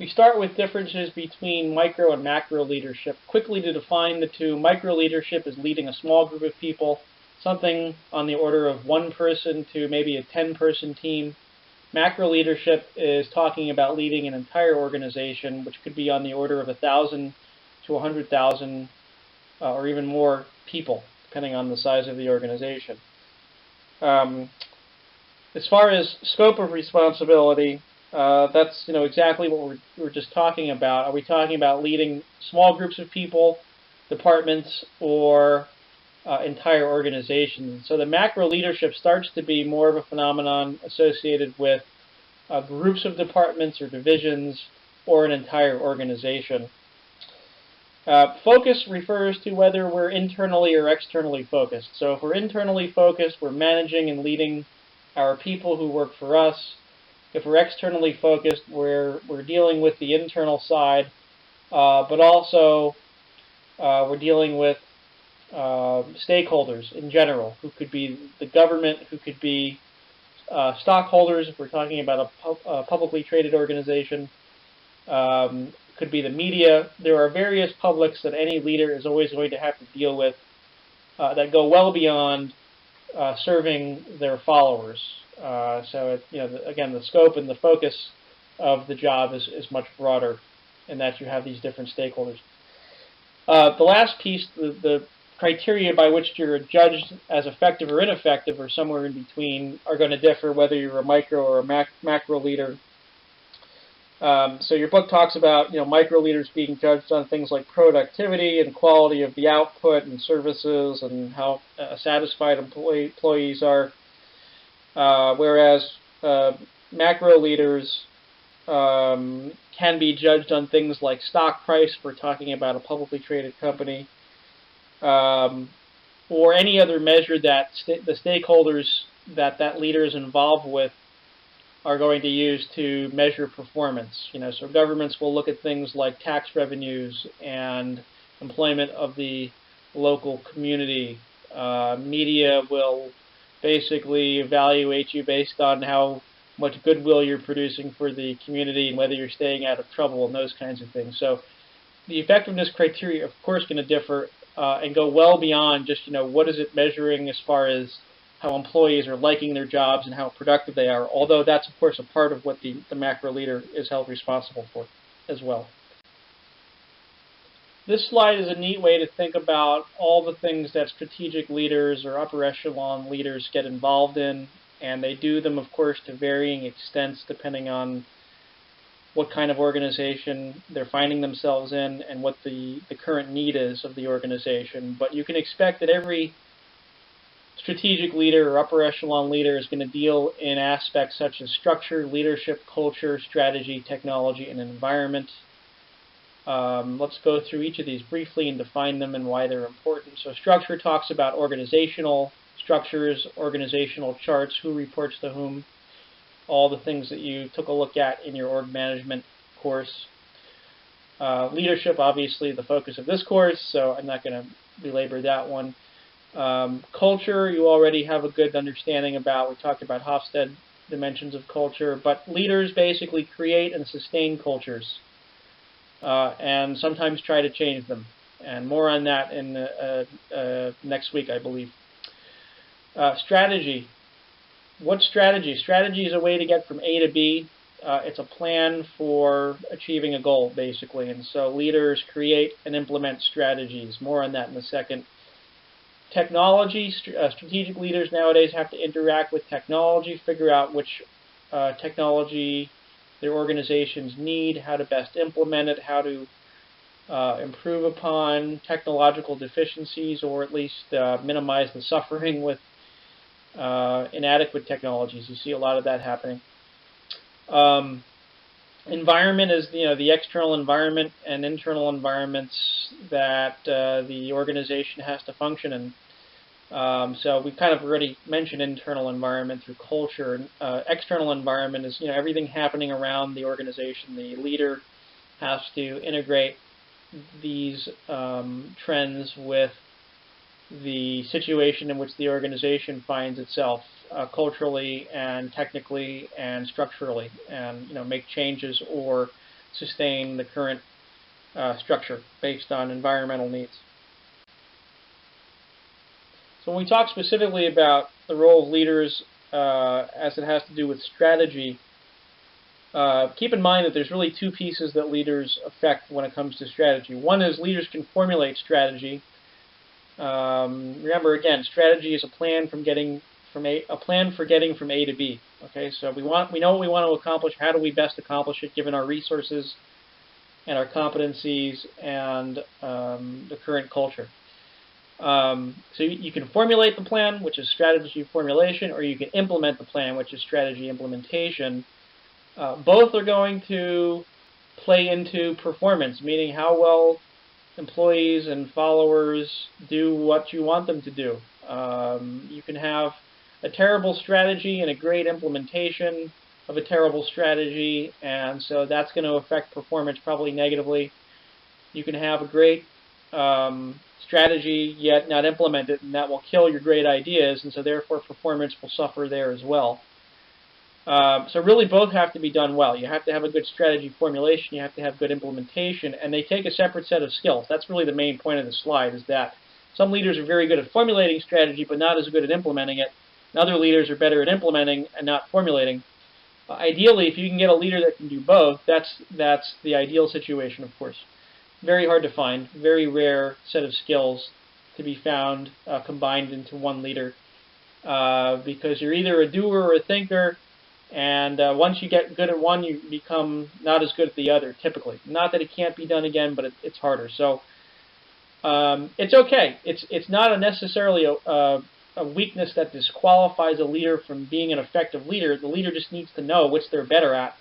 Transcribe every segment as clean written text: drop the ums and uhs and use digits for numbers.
We start with differences between micro and macro leadership. Quickly to define the two, micro leadership is leading a small group of people, something on the order of one person to maybe a 10-person team. Macro leadership is talking about leading an entire organization, which could be on the order of 1,000 to 100,000 or even more people, depending on the size of the organization. As far as scope of responsibility, that's exactly what we're just talking about. Are we talking about leading small groups of people, departments, or entire organizations? So the macro leadership starts to be more of a phenomenon associated with groups of departments or divisions or an entire organization. Focus refers to whether we're internally or externally focused. So if we're internally focused, we're managing and leading our people who work for us. If we're externally focused, we're dealing with the internal side, but also we're dealing with stakeholders in general, who could be the government, who could be stockholders, if we're talking about a publicly traded organization, could be the media. There are various publics that any leader is always going to have to deal with that go well beyond serving their followers. So again, the scope and the focus of the job is much broader in that you have these different stakeholders. The last piece, the criteria by which you're judged as effective or ineffective, or somewhere in between, are going to differ whether you're a micro or a macro leader. So your book talks about micro leaders being judged on things like productivity and quality of the output and services and how satisfied employees are, whereas macro leaders can be judged on things like stock price, if we're talking about a publicly traded company, or any other measure that the stakeholders that leader is involved with are going to use to measure performance. So governments will look at things like tax revenues and employment of the local community. Media will basically evaluate you based on how much goodwill you're producing for the community and whether you're staying out of trouble and those kinds of things. So the effectiveness criteria, of course, going to differ and go well beyond just what is it measuring as far as how employees are liking their jobs and how productive they are, although that's, of course, a part of what the macro leader is held responsible for as well. This slide is a neat way to think about all the things that strategic leaders or upper echelon leaders get involved in, and they do them, of course, to varying extents depending on what kind of organization they're finding themselves in and what the current need is of the organization. But you can expect that every strategic leader or upper echelon leader is going to deal in aspects such as structure, leadership, culture, strategy, technology, and environment. Let's go through each of these briefly and define them and why they're important. So structure talks about organizational structures, organizational charts, who reports to whom, all the things that you took a look at in your org management course. Leadership, obviously, the focus of this course, so I'm not going to belabor that one. Culture, you already have a good understanding about. We talked about Hofstede dimensions of culture, but leaders basically create and sustain cultures and sometimes try to change them. And more on that in next week, I believe. Strategy. What's strategy? Strategy is a way to get from A to B. It's a plan for achieving a goal, basically. And so leaders create and implement strategies. More on that in a second. Technology, strategic leaders nowadays have to interact with technology, figure out which technology their organizations need, how to best implement it, how to improve upon technological deficiencies, or at least minimize the suffering with inadequate technologies. You see a lot of that happening. Environment is the external environment and internal environments that the organization has to function in. So we've kind of already mentioned internal environment through culture. External environment is everything happening around the organization. The leader has to integrate these trends with the situation in which the organization finds itself culturally and technically and structurally, and make changes or sustain the current structure based on environmental needs. So when we talk specifically about the role of leaders as it has to do with strategy, keep in mind that there's really two pieces that leaders affect when it comes to strategy. One is leaders can formulate strategy. Remember, again, strategy is a plan for getting from A to B. Okay, so we know what we want to accomplish. How do we best accomplish it, given our resources and our competencies and the current culture? So you can formulate the plan, which is strategy formulation, or you can implement the plan, which is strategy implementation. Both are going to play into performance, meaning how well employees and followers do what you want them to do. You can have a terrible strategy and a great implementation of a terrible strategy, and so that's going to affect performance probably negatively. You can have a great strategy yet not implement it, and that will kill your great ideas, and so therefore performance will suffer there as well. So really both have to be done well. You have to have a good strategy formulation, you have to have good implementation, and they take a separate set of skills. That's really the main point of the slide, is that some leaders are very good at formulating strategy but not as good at implementing it, and other leaders are better at implementing and not formulating. Ideally, if you can get a leader that can do both, that's the ideal situation, of course. Very hard to find, very rare set of skills to be found combined into one leader, because you're either a doer or a thinker, and once you get good at one, you become not as good at the other, typically. Not that it can't be done again, but it's harder. So it's okay. It's not necessarily a weakness that disqualifies a leader from being an effective leader. The leader just needs to know which they're better at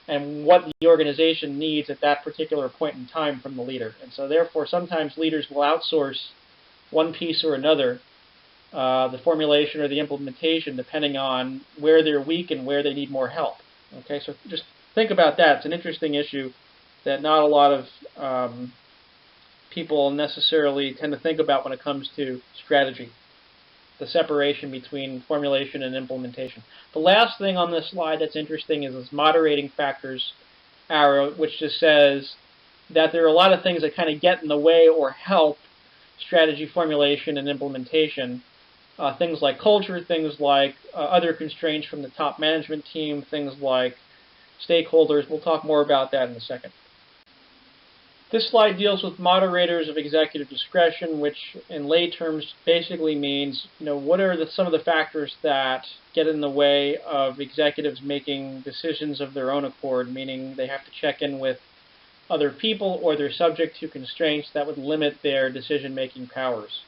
and what the organization needs at that particular point in time from the leader. And so therefore, sometimes leaders will outsource one piece or another, the formulation or the implementation, depending on where they're weak and where they need more help. Okay, so just think about that. It's an interesting issue that not a lot of people necessarily tend to think about when it comes to strategy, the separation between formulation and implementation. The last thing on this slide that's interesting is this moderating factors arrow, which just says that there are a lot of things that kind of get in the way or help strategy formulation and implementation. Things like culture, things like other constraints from the top management team, things like stakeholders. We'll talk more about that in a second. This slide deals with moderators of executive discretion, which in lay terms basically means, what are some of the factors that get in the way of executives making decisions of their own accord, meaning they have to check in with other people or they're subject to constraints that would limit their decision-making powers.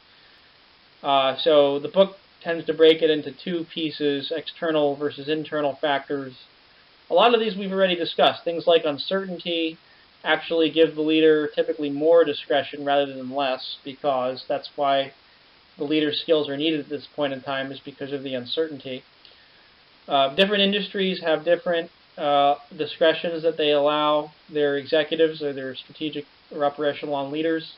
So the book tends to break it into two pieces, external versus internal factors. A lot of these we've already discussed. Things like uncertainty actually give the leader typically more discretion rather than less, because that's why the leader's skills are needed at this point in time, is because of the uncertainty. Different industries have different discretions that they allow their executives or their strategic or upper echelon leaders.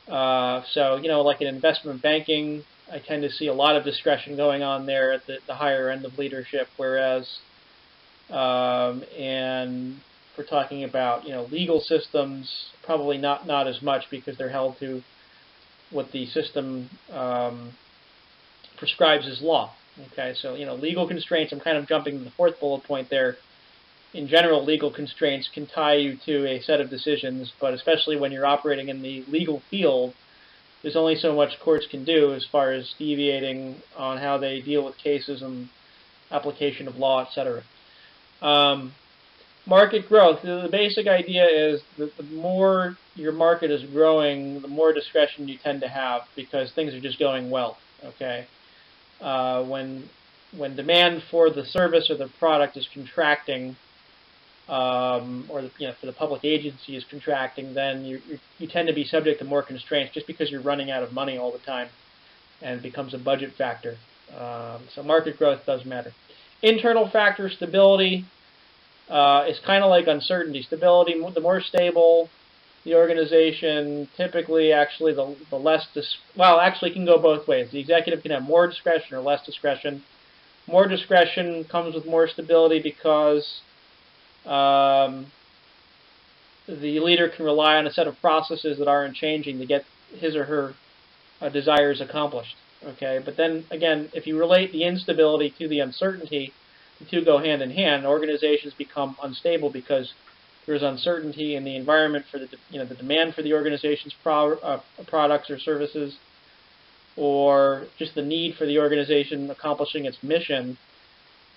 So, like in investment banking, I tend to see a lot of discretion going on there at the higher end of leadership, whereas and if we're talking about, legal systems, probably not as much, because they're held to what the system prescribes as law. Okay, so, legal constraints, I'm kind of jumping to the fourth bullet point there. In general, legal constraints can tie you to a set of decisions, but especially when you're operating in the legal field, there's only so much courts can do as far as deviating on how they deal with cases and application of law, etc. Market growth. The basic idea is that the more your market is growing, the more discretion you tend to have, because things are just going well. Okay, when demand for the service or the product is contracting, or for the public agency is contracting, then you tend to be subject to more constraints just because you're running out of money all the time, and it becomes a budget factor. So market growth does matter. Internal factor, stability, is kind of like uncertainty. Stability, the more stable the organization, typically actually the less, actually it can go both ways. The executive can have more discretion or less discretion. More discretion comes with more stability because the leader can rely on a set of processes that aren't changing to get his or her desires accomplished. Okay, but then again, if you relate the instability to the uncertainty, the two go hand in hand. Organizations become unstable because there's uncertainty in the environment for the demand for the organization's products or services, or just the need for the organization accomplishing its mission.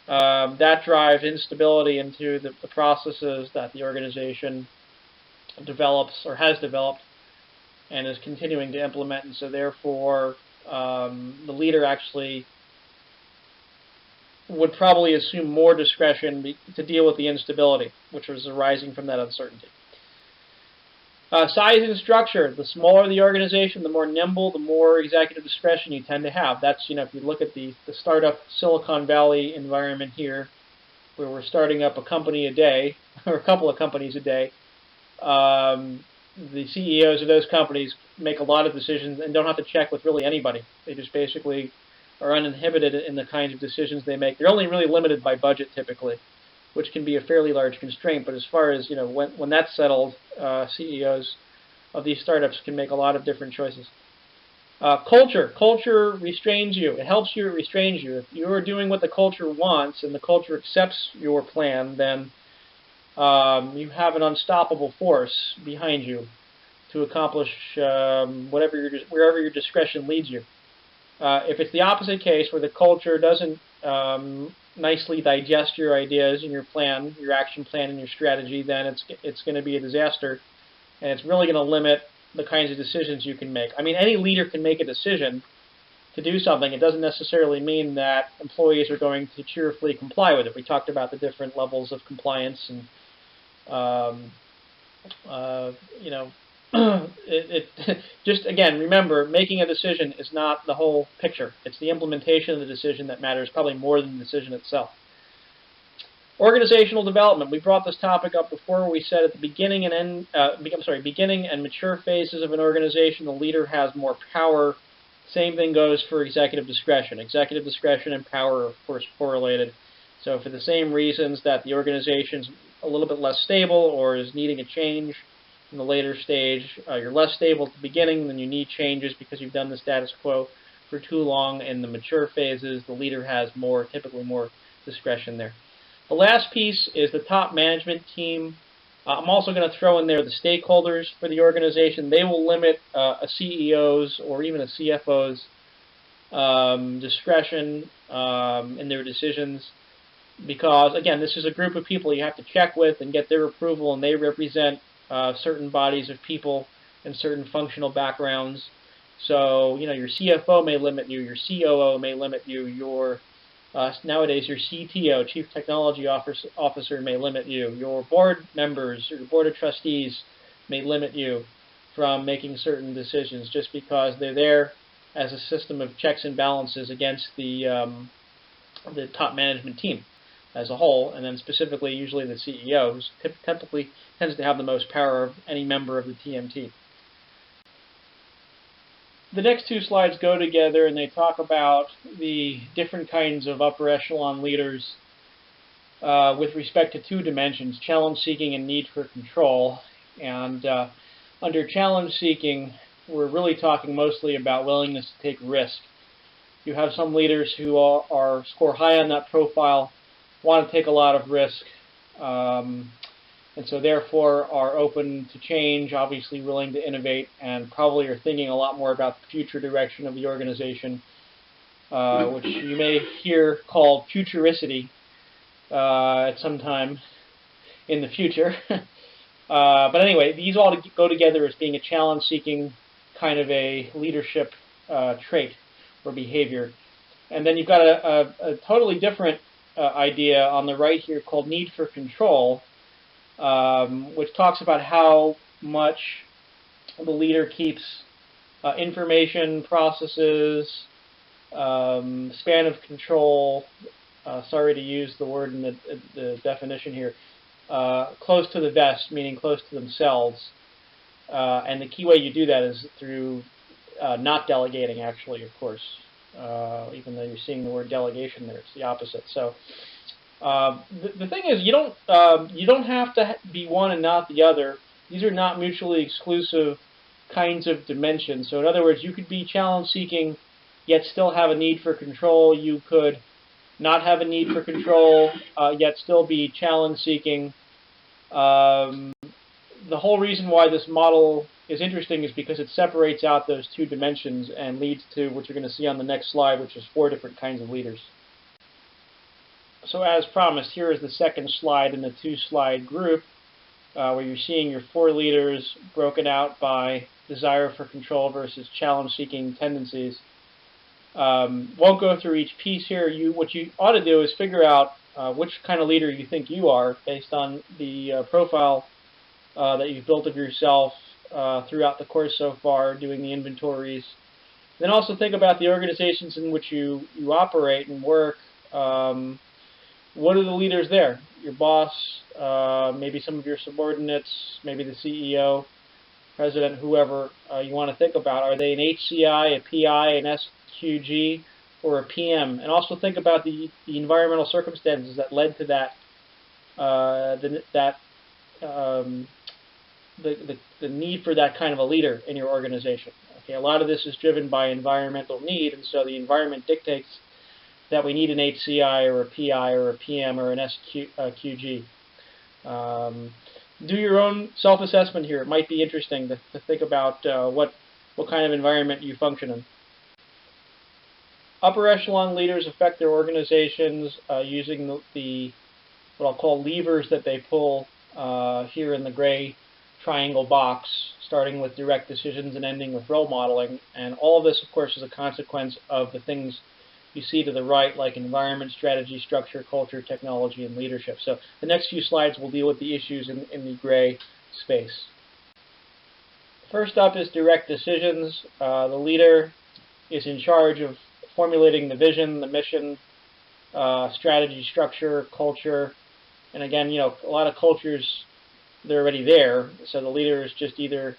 That drives instability into the processes that the organization develops or has developed and is continuing to implement, and so therefore the leader actually would probably assume more discretion to deal with the instability, which was arising from that uncertainty. Size and structure. The smaller the organization, the more nimble, the more executive discretion you tend to have. That's, if you look at the startup Silicon Valley environment here, where we're starting up a company a day, or a couple of companies a day, the CEOs of those companies make a lot of decisions and don't have to check with really anybody. They just basically are uninhibited in the kinds of decisions they make. They're only really limited by budget typically, which can be a fairly large constraint. But as far as, when that's settled, CEOs of these startups can make a lot of different choices. Culture. Culture restrains you. It helps you, it restrains you. If you're doing what the culture wants and the culture accepts your plan, then you have an unstoppable force behind you to accomplish wherever your discretion leads you. If it's the opposite case, where the culture doesn't nicely digest your ideas and your plan, your action plan and your strategy, then it's going to be a disaster, and it's really going to limit the kinds of decisions you can make. I mean, any leader can make a decision to do something. It doesn't necessarily mean that employees are going to cheerfully comply with it. We talked about the different levels of compliance, and just again, remember, making a decision is not the whole picture. It's the implementation of the decision that matters, probably more than the decision itself. Organizational development. We brought this topic up before. We said at the beginning and mature phases of an organization, the leader has more power. Same thing goes for executive discretion. Executive discretion and power are, of course, correlated. So for the same reasons that the organization's a little bit less stable or is needing a change in the later stage, you're less stable at the beginning, then you need changes because you've done the status quo for too long. In the mature phases, the leader has typically more discretion there. The last piece is the top management team. I'm also going to throw in there the stakeholders for the organization. They will limit a CEO's or even a CFO's discretion in their decisions, because, again, this is a group of people you have to check with and get their approval, and they represent certain bodies of people and certain functional backgrounds. So, your CFO may limit you, your COO may limit you, nowadays your CTO, Chief Technology Officer, may limit you, your board members or your board of trustees may limit you from making certain decisions just because they're there as a system of checks and balances against the top management team as a whole, and then specifically usually the CEO, who typically tends to have the most power of any member of the TMT. The next two slides go together, and they talk about the different kinds of upper echelon leaders with respect to two dimensions, challenge-seeking and need for control. And under challenge-seeking, we're really talking mostly about willingness to take risk. You have some leaders who score high on that profile, want to take a lot of risk, and so therefore are open to change, obviously willing to innovate, and probably are thinking a lot more about the future direction of the organization, which you may hear called futuricity at some time in the future. But anyway, these all go together as being a challenge-seeking kind of a leadership trait or behavior. And then you've got a totally different idea on the right here called need for control, which talks about how much the leader keeps information, processes, span of control, sorry to use the word in the definition here, close to the vest, meaning close to themselves. And the key way you do that is through not delegating, actually, of course. Even though you're seeing the word delegation there, it's the opposite. So the thing is, you don't have to be one and not the other. these are not mutually exclusive kinds of dimensions. So in other words, you could be challenge-seeking, yet still have a need for control. You could not have a need for control, yet still be challenge-seeking. The whole reason why this model is interesting is because it separates out those two dimensions and leads to what you're going to see on the next slide, which is 4 different kinds of leaders. So as promised, here is the second slide in the 2-slide group, where you're seeing your 4 leaders broken out by desire for control versus challenge-seeking tendencies. Won't go through each piece here. What you ought to do is figure out which kind of leader you think you are based on the profile that you've built of yourself throughout the course so far, doing the inventories. Then also think about the organizations in which you operate and work. What are the leaders there? Your boss, maybe some of your subordinates, maybe the CEO, president, whoever you want to think about. Are they an HCI, a PI, an SQG, or a PM? And also think about the environmental circumstances that led to that, the need for that kind of a leader in your organization. Okay, a lot of this is driven by environmental need, and so the environment dictates that we need an HCI or a PI or a PM or an SQG. Do your own self-assessment here. It might be interesting to think about what kind of environment you function in. Upper echelon leaders affect their organizations using what I'll call levers that they pull here in the gray triangle box, starting with direct decisions and ending with role modeling. And all of this, of course, is a consequence of the things you see to the right, like environment, strategy, structure, culture, technology, and leadership. So the next few slides will deal with the issues in the gray space. First up is direct decisions. The leader is in charge of formulating the vision, the mission, strategy, structure, culture. And again, a lot of cultures, they're already there. So the leader is just either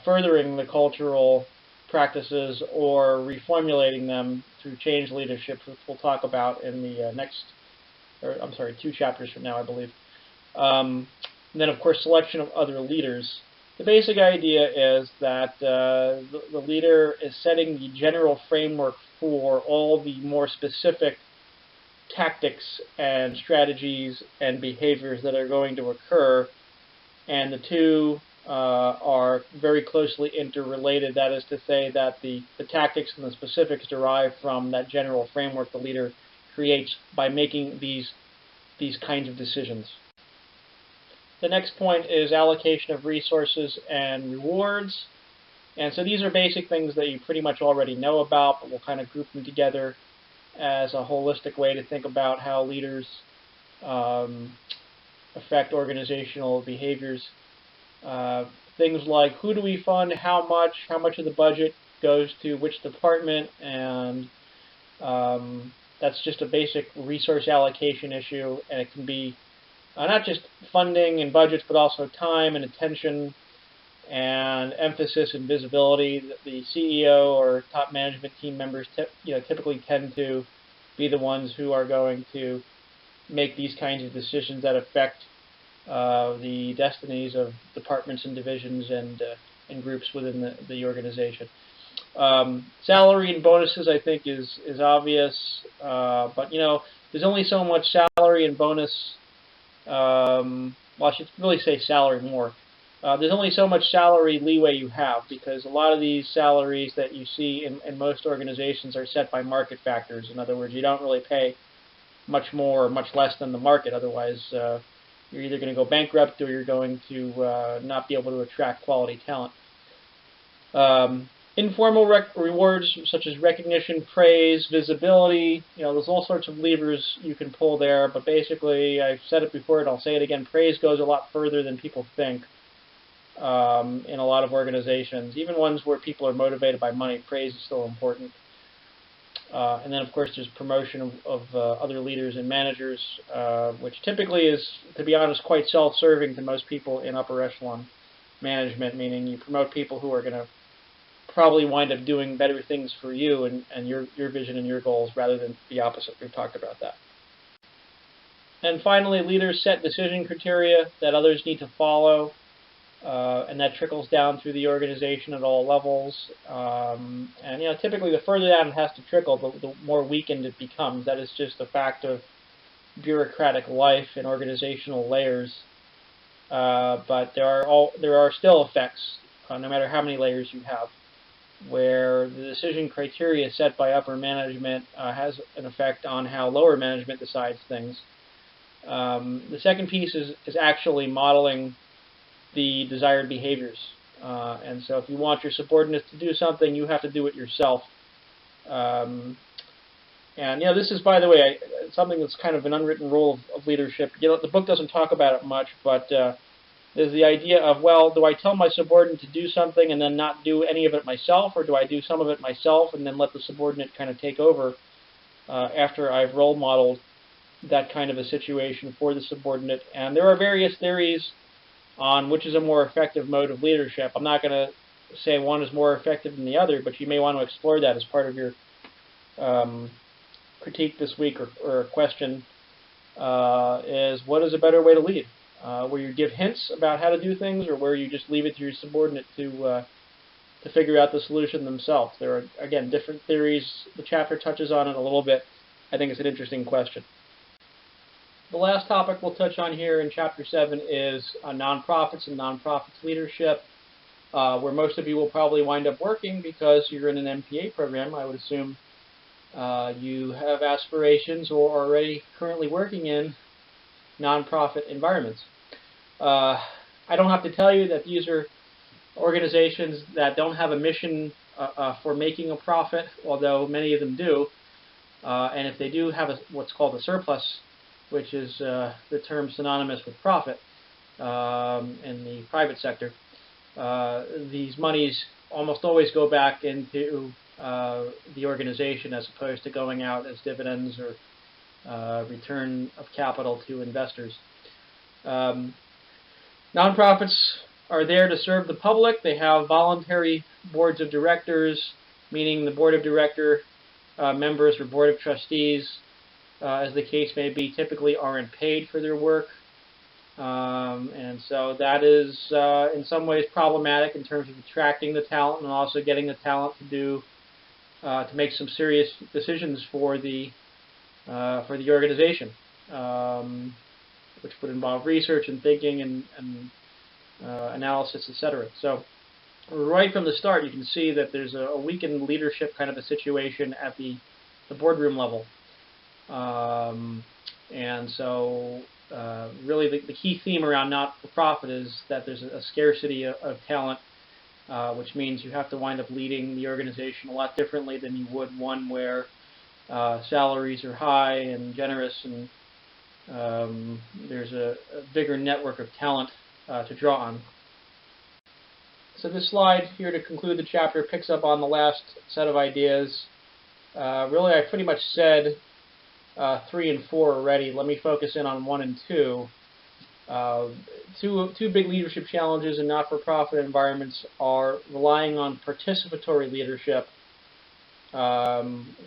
furthering the cultural practices or reformulating them through change leadership, which we'll talk about in the next, 2 chapters from now, I believe. And then, of course, selection of other leaders. The basic idea is that the leader is setting the general framework for all the more specific tactics and strategies and behaviors that are going to occur, and the two are very closely interrelated. That is to say that the tactics and the specifics derive from that general framework the leader creates by making these kinds of decisions. The next point is allocation of resources and rewards. And so these are basic things that you pretty much already know about, but we'll kind of group them together as a holistic way to think about how leaders affect organizational behaviors. Things like who do we fund, how much of the budget goes to which department, and that's just a basic resource allocation issue, and it can be not just funding and budgets, but also time and attention and emphasis and visibility. The CEO or top management team members typically tend to be the ones who are going to make these kinds of decisions that affect the destinies of departments and divisions and groups within the organization. Salary and bonuses, I think, is obvious, but there's only so much salary and bonus. Well, I should really say salary more. There's only so much salary leeway you have, because a lot of these salaries that you see in most organizations are set by market factors. In other words, you don't really pay much more or much less than the market. Otherwise, you're either going to go bankrupt or you're going to not be able to attract quality talent. Informal rewards such as recognition, praise, visibility, there's all sorts of levers you can pull there, but basically, I've said it before and I'll say it again, praise goes a lot further than people think in a lot of organizations. Even ones where people are motivated by money, praise is still important. And then, of course, there's promotion of other leaders and managers, which typically is, to be honest, quite self-serving to most people in upper echelon management, meaning you promote people who are going to probably wind up doing better things for you and your vision and your goals rather than the opposite. We've talked about that. And finally, leaders set decision criteria that others need to follow. and that trickles down through the organization at all levels. And typically, the further down it has to trickle, the more weakened it becomes. That is just a fact of bureaucratic life and organizational layers. But there are still effects, no matter how many layers you have, where the decision criteria set by upper management has an effect on how lower management decides things. The second piece is actually modeling the desired behaviors. And so if you want your subordinates to do something, you have to do it yourself. And this is, by the way, something that's kind of an unwritten rule of leadership. The book doesn't talk about it much, but there's the idea of, well, do I tell my subordinate to do something and then not do any of it myself, or do I do some of it myself and then let the subordinate kind of take over after I've role modeled that kind of a situation for the subordinate? And there are various theories on which is a more effective mode of leadership. I'm not going to say one is more effective than the other, but you may want to explore that as part of your critique this week, or a question is, what is a better way to lead? Where you give hints about how to do things, or where you just leave it to your subordinate to figure out the solution themselves? There are, again, different theories. The chapter touches on it a little bit. I think it's an interesting question. The last topic we'll touch on here in Chapter 7 is nonprofits and nonprofits leadership, where most of you will probably wind up working because you're in an MPA program. I would assume you have aspirations or are already currently working in nonprofit environments. I don't have to tell you that these are organizations that don't have a mission for making a profit, although many of them do. And if they do have what's called a surplus, which is the term synonymous with profit in the private sector, these monies almost always go back into the organization as opposed to going out as dividends or return of capital to investors. Nonprofits are there to serve the public. They have voluntary boards of directors, meaning the board of director members or board of trustees, as the case may be, typically aren't paid for their work. And so that is in some ways problematic in terms of attracting the talent and also getting the talent to make some serious decisions for the organization, which would involve research and thinking and analysis, etc. So right from the start, you can see that there's a weakened leadership kind of a situation at the boardroom level. And so really the key theme around not-for-profit is that there's a scarcity of talent, which means you have to wind up leading the organization a lot differently than you would one where salaries are high and generous, and there's a bigger network of talent to draw on. So this slide here to conclude the chapter picks up on the last set of ideas. Really, I pretty much said 3 and 4 already. Let me focus in on 1 and 2. Two big leadership challenges in not-for-profit environments are relying on participatory leadership,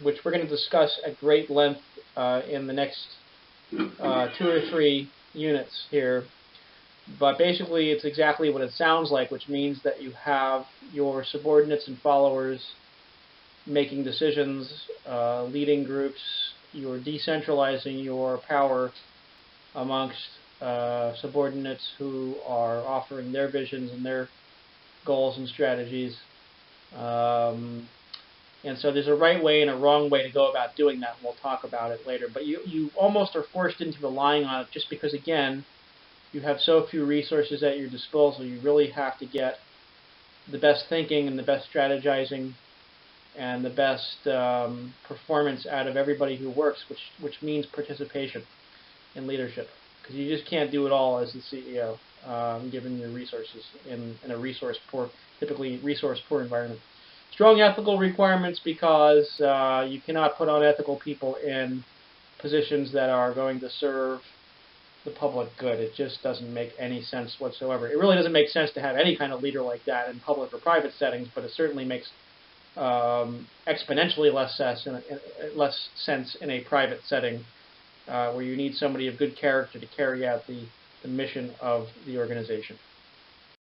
which we're going to discuss at great length in the next 2 or 3 units here. But basically, it's exactly what it sounds like, which means that you have your subordinates and followers making decisions, leading groups. You're decentralizing your power amongst subordinates who are offering their visions and their goals and strategies. And so there's a right way and a wrong way to go about doing that, and we'll talk about it later. But you almost are forced into relying on it just because, again, you have so few resources at your disposal. You really have to get the best thinking and the best strategizing and the best performance out of everybody who works, which means participation in leadership. Because you just can't do it all as the CEO, given your resources in a typically resource-poor environment. Strong ethical requirements, because you cannot put unethical people in positions that are going to serve the public good. It just doesn't make any sense whatsoever. It really doesn't make sense to have any kind of leader like that in public or private settings, but it certainly makes exponentially less sense in a private setting where you need somebody of good character to carry out the mission of the organization.